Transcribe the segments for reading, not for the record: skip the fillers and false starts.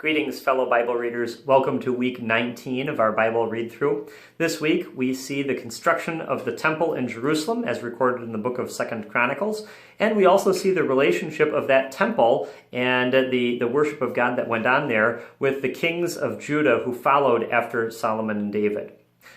Greetings, fellow Bible readers. Welcome to week 19 of our Bible read-through. This week, we see the construction of the temple in Jerusalem as recorded in the book of 2 Chronicles, and we also see the relationship of that temple and the worship of God that went on there with the kings of Judah who followed after Solomon and David.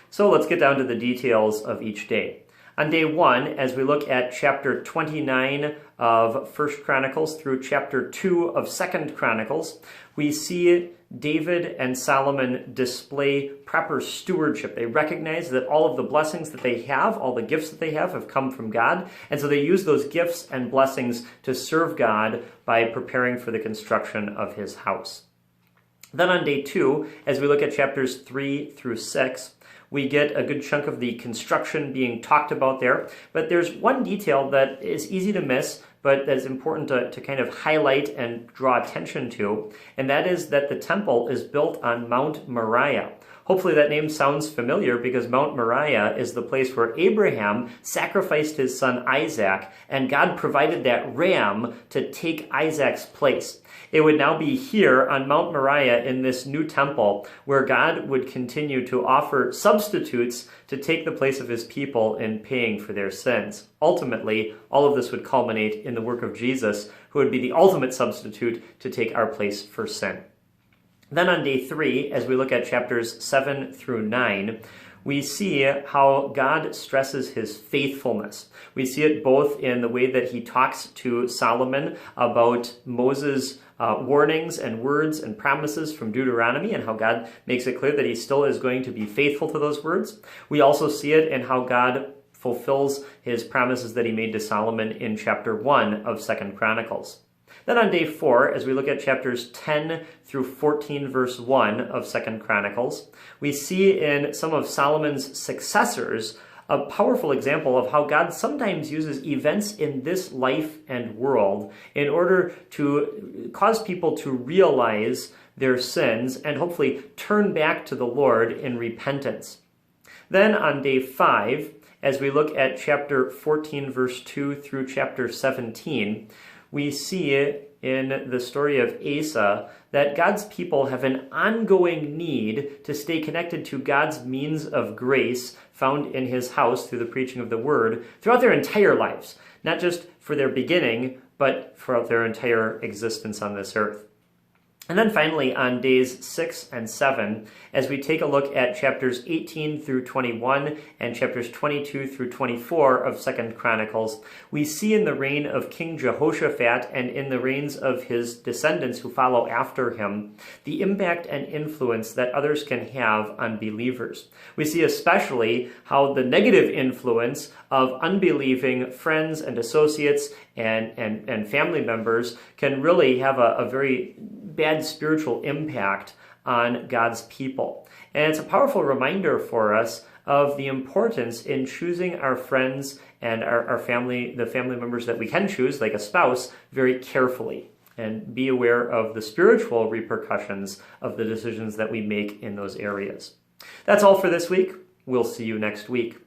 So let's get down to the details of each day. On day 1, as we look at chapter 29 of 1 Chronicles through chapter 2 of 2 Chronicles, we see David and Solomon display proper stewardship. They recognize that all of the blessings that they have, all the gifts that they have come from God, and so they use those gifts and blessings to serve God by preparing for the construction of his house. Then on day 2, as we look at chapters 3 through 6, we get a good chunk of the construction being talked about there. But there's one detail that is easy to miss, but that's important to kind of highlight and draw attention to, and that is that the temple is built on Mount Moriah. Hopefully that name sounds familiar because Mount Moriah is the place where Abraham sacrificed his son Isaac, and God provided that ram to take Isaac's place. It would now be here on Mount Moriah in this new temple where God would continue to offer substitutes to take the place of his people in paying for their sins. Ultimately, all of this would culminate in the work of Jesus, who would be the ultimate substitute to take our place for sin. Then on day 3, as we look at chapters 7 through 9, we see how God stresses his faithfulness. We see it both in the way that he talks to Solomon about Moses' warnings and words and promises from Deuteronomy and how God makes it clear that he still is going to be faithful to those words. We also see it in how God fulfills his promises that he made to Solomon in chapter 1 of 2 Chronicles. Then on day 4, as we look at chapters 10 through 14, verse 1 of 2 Chronicles, we see in some of Solomon's successors a powerful example of how God sometimes uses events in this life and world in order to cause people to realize their sins and hopefully turn back to the Lord in repentance. Then on day 5, as we look at chapter 14, verse 2 through chapter 17, we see in the story of Asa that God's people have an ongoing need to stay connected to God's means of grace found in his house through the preaching of the word throughout their entire lives, not just for their beginning, but throughout their entire existence on this earth. And then finally, on days 6 and 7, as we take a look at chapters 18 through 21 and chapters 22 through 24 of 2 Chronicles, we see in the reign of King Jehoshaphat and in the reigns of his descendants who follow after him, the impact and influence that others can have on believers. We see especially how the negative influence of unbelieving friends and associates and family members can really have a very bad spiritual impact on God's people. And it's a powerful reminder for us of the importance in choosing our friends and our family, the family members that we can choose, like a spouse, very carefully. And be aware of the spiritual repercussions of the decisions that we make in those areas. That's all for this week. We'll see you next week.